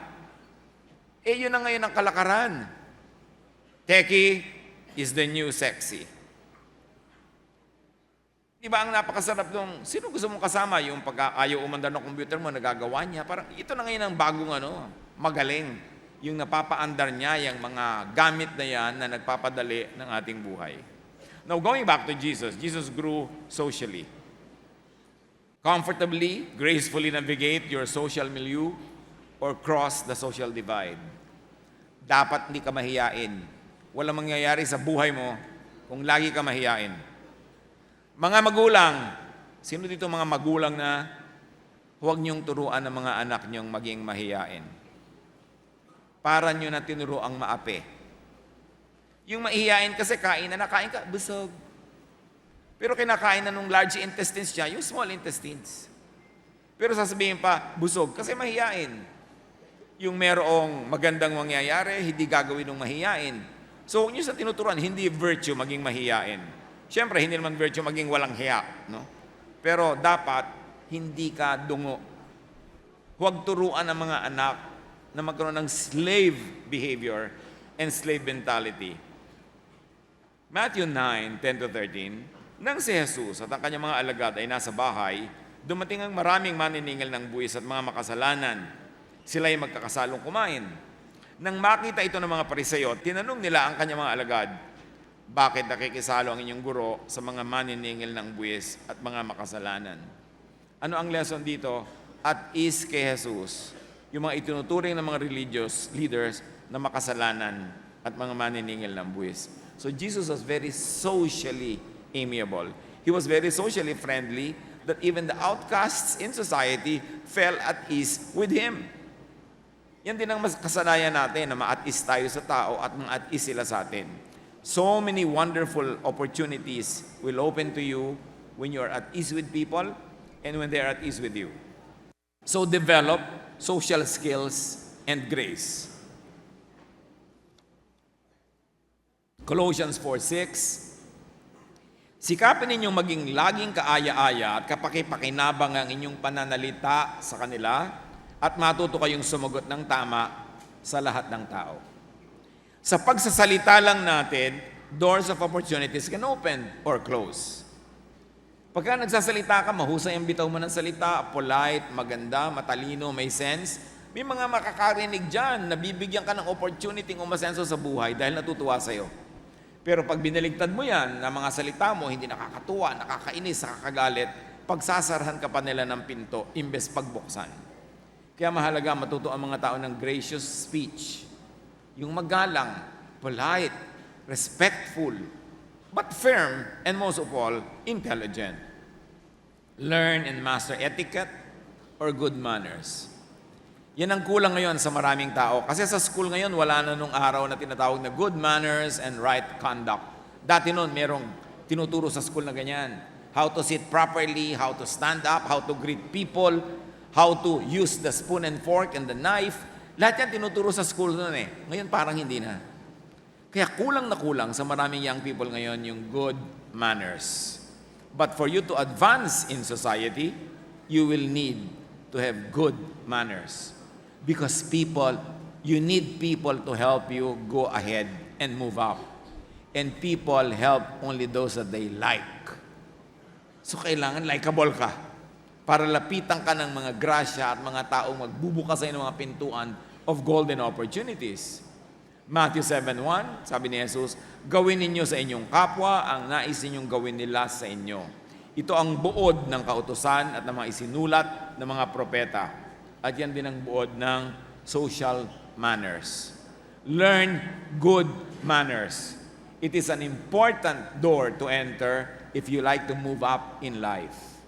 Yun na ngayon ang kalakaran. Techie is the new sexy. Di ba ang napakasarap nung, sino gusto mong kasama? Yung pag ayaw umandar ng computer mo, nagagawa niya. Parang ito na ngayon ang bagong magaling. Yung napapaandar niya, yung mga gamit na yan na nagpapadali ng ating buhay. Now, going back to Jesus, Jesus grew socially. Comfortably, gracefully navigate your social milieu or cross the social divide. Dapat hindi ka mahiyain. Walang mangyayari sa buhay mo kung lagi ka mahiyain. Mga magulang, sino dito mga magulang na huwag niyong turuan ng mga anak niyong maging mahiyain? Para niyo na tinuro ang maapi. Yung mahihain kasi kain na nakain ka, busog. Pero kinakain na nung large intestines niya, yung small intestines. Pero sasabihin pa, busog kasi mahihain. Yung merong magandang mangyayari, hindi gagawin ng mahihain. So huwag niyo sa tinuturuan, hindi virtue maging mahihain. Siyempre, hindi naman virtue maging walang hiya. No? Pero dapat, hindi ka dungo. Huwag turuan ang mga anak na magkaroon ng slave behavior and slave mentality. Matthew 9:10-13, nang si Jesus at ang kanyang mga alagad ay nasa bahay, dumating ang maraming maniningil ng buwis at mga makasalanan. Sila ay magkakasalong kumain. Nang makita ito ng mga Pariseo, tinanong nila ang kanyang mga alagad, bakit nakikisalo ang inyong guro sa mga maniningil ng buwis at mga makasalanan? Ano ang lesson dito? At is kay Jesus, yung mga itinuturing ng mga religious leaders na makasalanan at mga maniningil ng buwis. So Jesus was very socially amiable. He was very socially friendly that even the outcasts in society fell at ease with Him. Yan din ang kasanayan natin na ma-at-ease tayo sa tao at ma-at-ease sila sa atin. So many wonderful opportunities will open to you when you are at ease with people and when they are at ease with you. So develop social skills and grace. Colossians 4:6, sikapin ninyong maging laging kaaya-aya at kapakipakinabang ang inyong pananalita sa kanila at matuto kayong sumagot ng tama sa lahat ng tao. Sa pagsasalita lang natin, doors of opportunities can open or close. Pagka nagsasalita ka, mahusay ang bitaw mo ng salita, polite, maganda, matalino, may sense, may mga makakarinig dyan, nabibigyan ka ng opportunity ng umasenso sa buhay dahil natutuwa sa'yo. Pero pag binaligtad mo yan, na mga salita mo, hindi nakakatuwa, nakakainis, nakakagalit, pagsasarahan ka pa nila ng pinto, imbes pagbuksan. Kaya mahalaga matuto ang mga tao ng gracious speech. Yung magalang, polite, respectful, but firm, and most of all, intelligent. Learn and master etiquette or good manners. Yan ang kulang ngayon sa maraming tao. Kasi sa school ngayon, wala na nung araw na tinatawag na good manners and right conduct. Dati noon, merong tinuturo sa school na ganyan. How to sit properly, how to stand up, how to greet people, how to use the spoon and fork and the knife. Lahat yan tinuturo sa school noon eh. Ngayon parang hindi na. Kaya kulang na kulang sa maraming young people ngayon yung good manners. But for you to advance in society, you will need to have good manners. Because you need people to help you go ahead and move up. And people help only those that they like. So kailangan likable ka para lapitan ka ng mga grasya at mga taong magbubukas sa ng mga pintuan of golden opportunities. Matthew 7:1, sabi ni Jesus, gawin ninyo sa inyong kapwa ang nais ninyong gawin nila sa inyo. Ito ang buod ng kautusan at ng mga isinulat ng mga propeta. At yan din ang buod ng social manners. Learn good manners. It is an important door to enter if you like to move up in life.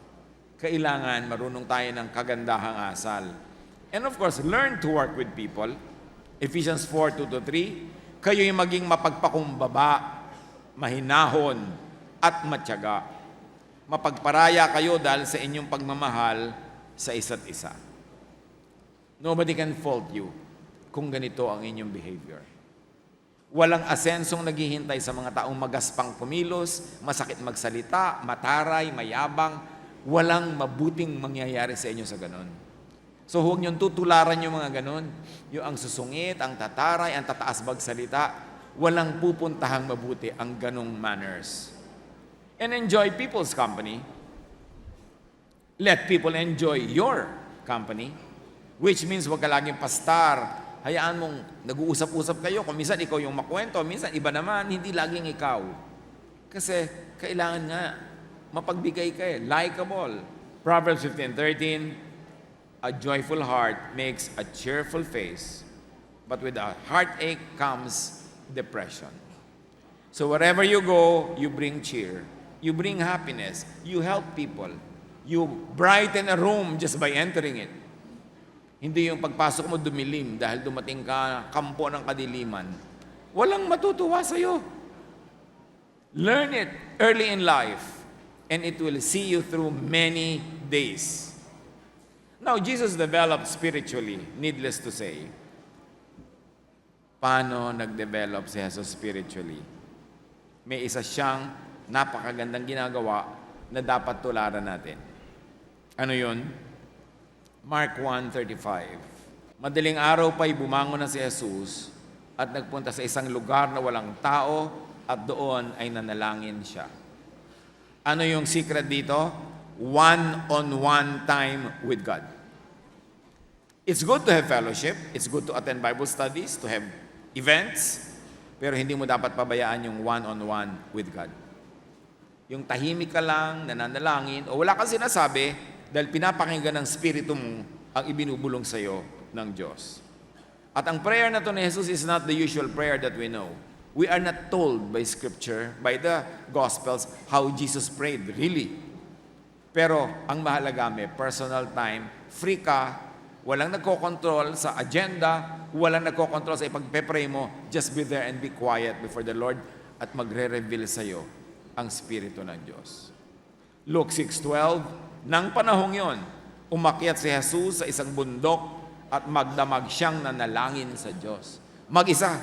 Kailangan marunong tayo ng kagandahang asal. And of course, learn to work with people. Ephesians 4:2-3, kayo'y maging mapagpakumbaba, mahinahon, at matyaga. Mapagparaya kayo dahil sa inyong pagmamahal sa isa't isa. Nobody can fault you kung ganito ang inyong behavior. Walang asensong naghihintay sa mga taong magaspang kumilos, masakit magsalita, mataray, mayabang. Walang mabuting mangyayari sa inyo sa ganon. So huwag niyong tutularan yung mga ganon. Yung ang susungit, ang tataray, ang tataas magsalita. Walang pupuntahang mabuti ang ganong manners. And enjoy people's company. Let people enjoy your company. Which means huwag ka laging pastar. Hayaan mong nag-uusap-usap kayo. Kung minsan ikaw yung makwento, minsan iba naman, hindi laging ikaw. Kasi kailangan nga mapagbigay ka likable. Proverbs 15:13, a joyful heart makes a cheerful face, but with a heartache comes depression. So wherever you go, you bring cheer. You bring happiness. You help people. You brighten a room just by entering it. Hindi yung pagpasok mo dumilim dahil dumating ka kampo ng kadiliman. Walang matutuwa sa'yo. Learn it early in life. And it will see you through many days. Now, Jesus developed spiritually, needless to say. Paano nag-develop si Jesus spiritually? May isa siyang napakagandang ginagawa na dapat tularan natin. Ano yun? Mark 1:35. Madaling araw pa'y bumangon na si Jesus at nagpunta sa isang lugar na walang tao at doon ay nanalangin siya. Ano yung secret dito? One-on-one time with God. It's good to have fellowship. It's good to attend Bible studies, to have events. Pero hindi mo dapat pabayaan yung one-on-one with God. Yung tahimik ka lang, nananalangin, o wala kang sinasabi, dahil pinapakinggan ng Espiritu mo ang ibinubulong sa iyo ng Diyos. At ang prayer na to ni Jesus is not the usual prayer that we know. We are not told by Scripture, by the Gospels, how Jesus prayed, really. Pero ang mahalaga may personal time, free ka, walang nagkokontrol sa agenda, walang nagkokontrol sa ipagpe-pray mo, just be there and be quiet before the Lord at magre-reveal sa iyo ang Espiritu ng Diyos. Luke 6:12, nang panahong yon, umakyat si Jesus sa isang bundok at magdamag siyang nanalangin sa Diyos. Mag-isa.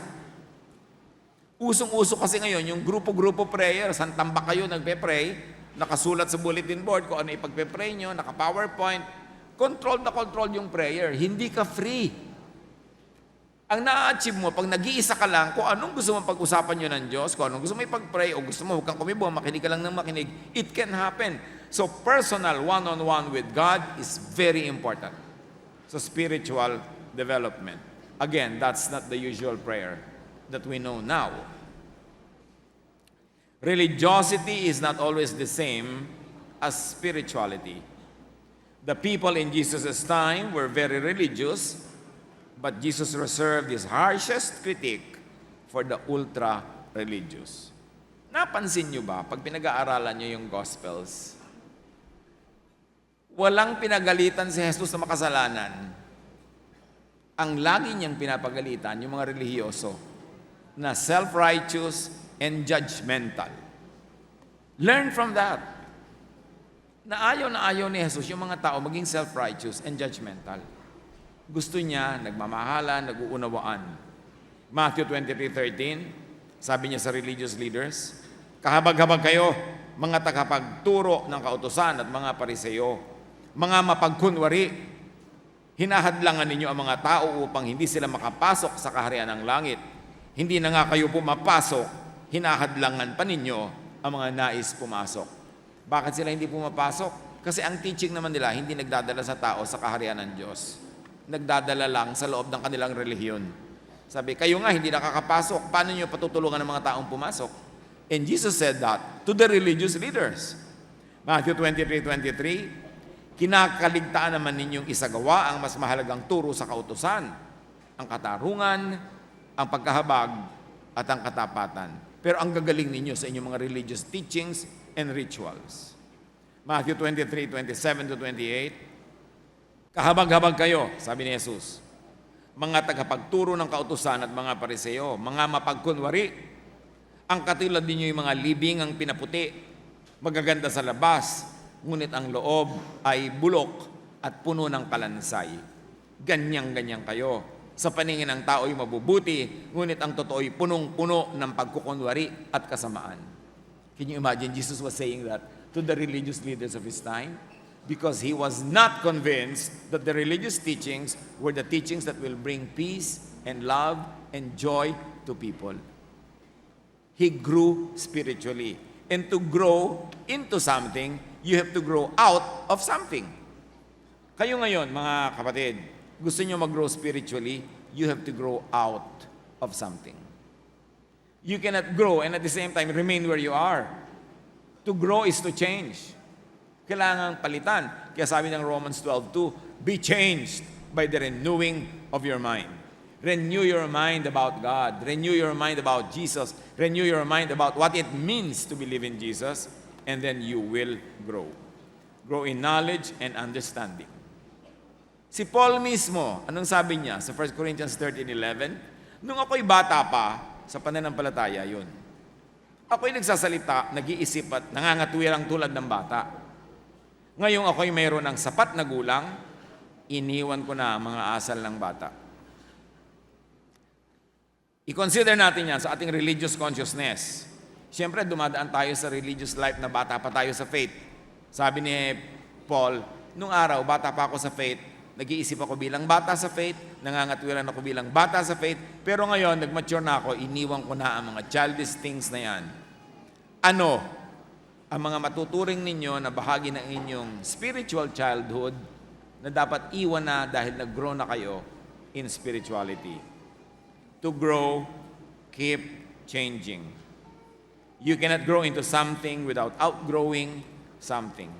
Usong-uso kasi ngayon yung grupo-grupo prayer, santamba kayo nagpe-pray, nakasulat sa bulletin board kung ano ipagpe-pray nyo, naka-PowerPoint, controlled na controlled yung prayer. Hindi ka free. Ang na-achieve mo, pag nag-iisa ka lang, kung anong gusto mo pag-usapan nyo ng Diyos, kung anong gusto mo ipag-pray, o gusto mo huwag kang kumibo, makinig ka lang ng makinig, it can happen. So personal, one-on-one with God is very important. So spiritual development. Again, that's not the usual prayer that we know now. Religiosity is not always the same as spirituality. The people in Jesus' time were very religious, but Jesus reserved his harshest critique for the ultra-religious. Napansin nyo ba, pag pinag-aaralan nyo yung Gospels, walang pinagalitan si Jesus na makasalanan. Ang lagi niyang pinapagalitan, yung mga relihiyoso, na self-righteous and judgmental. Learn from that. Na ayaw ni Jesus yung mga tao maging self-righteous and judgmental. Gusto niya, nagmamahalan, nag-uunawaan. Matthew 23:13, sabi niya sa religious leaders, kahabag-habag kayo, mga tagapagturo ng kautusan at mga pariseyo, mga mapagkunwari, hinahadlangan ninyo ang mga tao upang hindi sila makapasok sa kaharian ng langit. Hindi na nga kayo pumapasok, hinahadlangan pa ninyo ang mga nais pumasok. Bakit sila hindi pumapasok? Kasi ang teaching naman nila hindi nagdadala sa tao sa kaharian ng Diyos. Nagdadala lang sa loob ng kanilang relihiyon. Sabi, kayo nga hindi nakakapasok, paano nyo patutulungan ng mga taong pumasok? And Jesus said that to the religious leaders. Matthew 23:23, kinakaligtaan naman ninyong isagawa ang mas mahalagang turo sa kautusan, ang katarungan, ang pagkahabag, at ang katapatan. Pero ang gagaling ninyo sa inyong mga religious teachings and rituals. Matthew 23:27-28, kahabag-habag kayo, sabi ni Jesus, mga tagapagturo ng kautusan at mga pariseyo, mga mapagkunwari, ang katulad ninyo yung mga libing ang pinaputi, magaganda sa labas, ngunit ang loob ay bulok at puno ng kalansay. Ganyang-ganyan kayo. Sa paningin ng tao ay mabubuti, ngunit ang totoo ay punong-puno ng pagkukunwari at kasamaan. Can you imagine Jesus was saying that to the religious leaders of his time? Because he was not convinced that the religious teachings were the teachings that will bring peace and love and joy to people. He grew spiritually. And to grow into something, you have to grow out of something. Kayo ngayon, mga kapatid, gusto nyo mag-grow spiritually, you have to grow out of something. You cannot grow and at the same time remain where you are. To grow is to change. Kailangang palitan. Kaya sabi ng Romans 12:2, be changed by the renewing of your mind. Renew your mind about God. Renew your mind about Jesus. Renew your mind about what it means to believe in Jesus. And then you will grow. Grow in knowledge and understanding. Si Paul mismo, anong sabi niya sa 1 Corinthians 13:11? Nung ako'y bata pa, sa pananampalataya yun. Ako'y nagsasalita, nag-iisip at nangangatwirang tulad ng bata. Ngayong ako'y mayroon ng sapat na gulang, iniwan ko na ang mga asal ng bata. I-consider natin yan sa ating religious consciousness. Siyempre, dumadaan tayo sa religious life na bata pa tayo sa faith. Sabi ni Paul, nung araw, bata pa ako sa faith, nag-iisip ako bilang bata sa faith, nangangatwiran ako bilang bata sa faith, pero ngayon, nag-mature na ako, iniwan ko na ang mga childish things na yan. Ano ang mga matuturing ninyo na bahagi ng inyong spiritual childhood na dapat iwan na dahil nag-grow na kayo in spirituality? To grow, keep changing. You cannot grow into something without outgrowing something.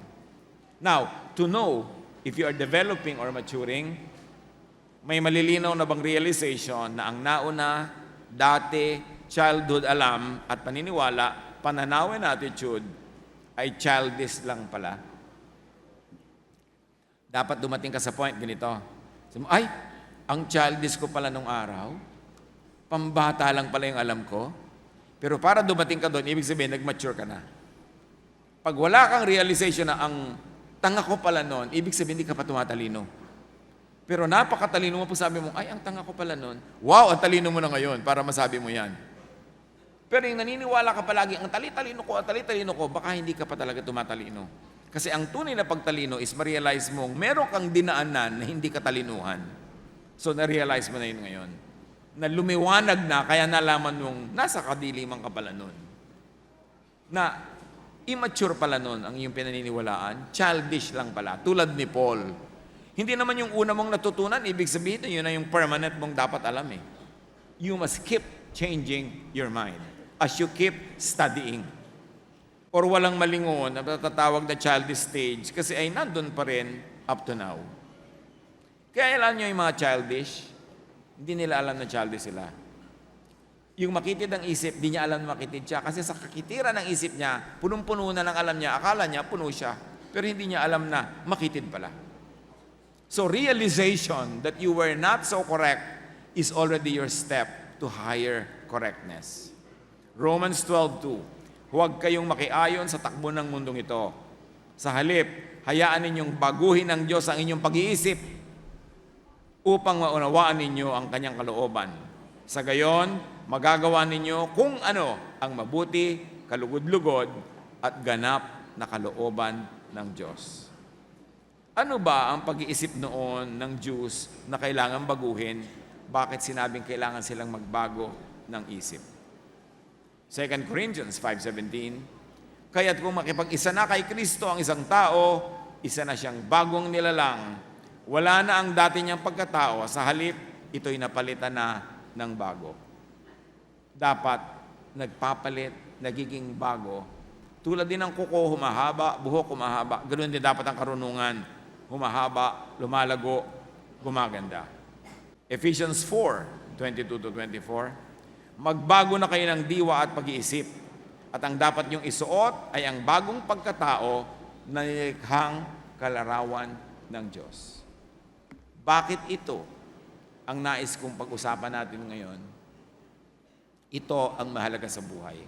Now, to know if you are developing or maturing? May malilinaw na bang realization na ang nauna, dati, childhood alam at paniniwala, pananaw and attitude ay childish lang pala? Dapat dumating ka sa point ganito. Sabi mo, ay, ang childish ko pala nung araw, pambata lang pala yung alam ko. Pero para dumating ka doon, ibig sabihin, nag-mature ka na. Pag wala kang realization na ang tanga ko pala noon, ibig sabihin, hindi ka pa tumatalino. Pero napakatalino mo po, sabi mo, ay, ang tanga ko pala noon. Wow, ang talino mo na ngayon para masabi mo yan. Pero yung naniniwala ka palagi, ang tali-talino ko, baka hindi ka pa talaga tumatalino. Kasi ang tunay na pagtalino is ma-realize mong meron kang dinaanan na hindi ka talinuhan. So, na-realize mo na yun ngayon. Na lumiwanag na, kaya nalaman mong nasa kadiliman ka pala noon. Na immature pala noon ang iyong pinaniniwalaan, childish lang pala, tulad ni Paul. Hindi naman yung una mong natutunan, ibig sabihin yun na yung permanent mong dapat alam eh. You must keep changing your mind as you keep studying. Or walang malingon na natatawag na childish stage kasi ay nandun pa rin up to now. Kaya alam nyo yung mga childish, hindi nila alam na childish sila. Yung makitid ang isip, di niya alam na makitid siya. Kasi sa kakitiran ng isip niya, punong-puno na ng alam niya, akala niya puno siya. Pero hindi niya alam na makitid pala. So realization that you were not so correct is already your step to higher correctness. Romans 12:2. Huwag kayong makiayon sa takbo ng mundong ito. Sa halip, hayaan ninyong baguhin ng Diyos ang inyong pag-iisip upang maunawaan ninyo ang kanyang kalooban. Sa gayon, magagawa ninyo kung ano ang mabuti, kalugod-lugod, at ganap na kalooban ng Diyos. Ano ba ang pag-iisip noon ng Jews na kailangan baguhin? Bakit sinabing kailangan silang magbago ng isip? 2 Corinthians 5:17, kaya't kung makipag-isa na kay Kristo ang isang tao, isa na siyang bagong nilalang. Wala na ang dati niyang pagkatao, sa halip, ito'y napalitan na ng bago. Dapat nagpapalit, nagiging bago. Tulad din ng kuko, humahaba, buhok humahaba. Ganoon din dapat ang karunungan. Humahaba, lumalago, gumaganda. Ephesians 4:22-24, magbago na kayo ng diwa at pag-iisip. At ang dapat niyong isuot ay ang bagong pagkatao na nilikhang kalarawan ng Diyos. Bakit ito ang nais kong pag-usapan natin ngayon? Ito ang mahalaga sa buhay.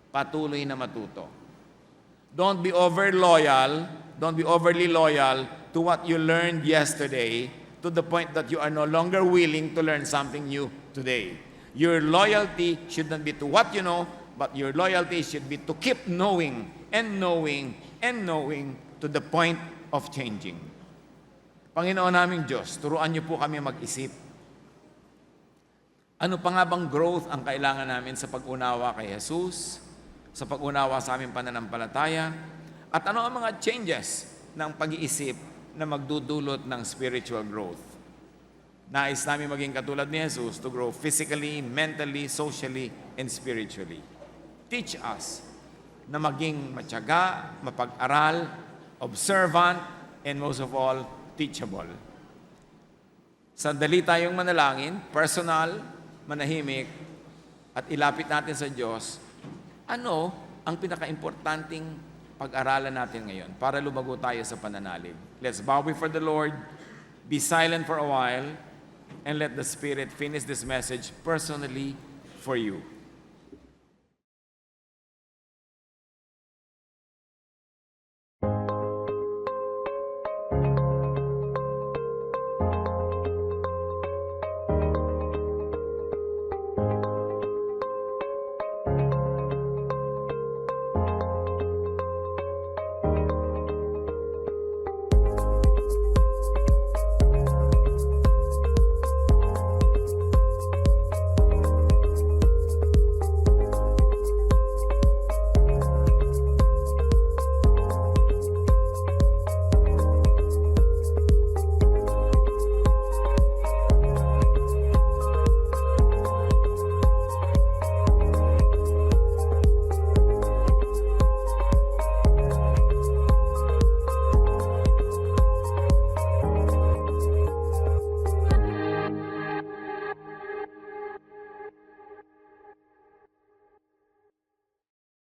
Patuloy na matuto. Don't be overly loyal to what you learned yesterday to the point that you are no longer willing to learn something new today. Your loyalty should not be to what you know, but your loyalty should be to keep knowing and knowing and knowing to the point of changing. Panginoon naming Diyos, turuan niyo po kami mag-isip. Ano pa nga bang growth ang kailangan namin sa pag-unawa kay Jesus, sa pag-unawa sa aming pananampalataya, at ano ang mga changes ng pag-iisip na magdudulot ng spiritual growth? Nais namin maging katulad ni Jesus to grow physically, mentally, socially, and spiritually. Teach us na maging matyaga, mapag-aral, observant, and most of all, teachable. Sandali tayong manalangin, personal, manahimik, at ilapit natin sa Diyos, ano ang pinaka-importanting pag-aralan natin ngayon para lumago tayo sa pananalig. Let's bow before the Lord, be silent for a while, and let the Spirit finish this message personally for you.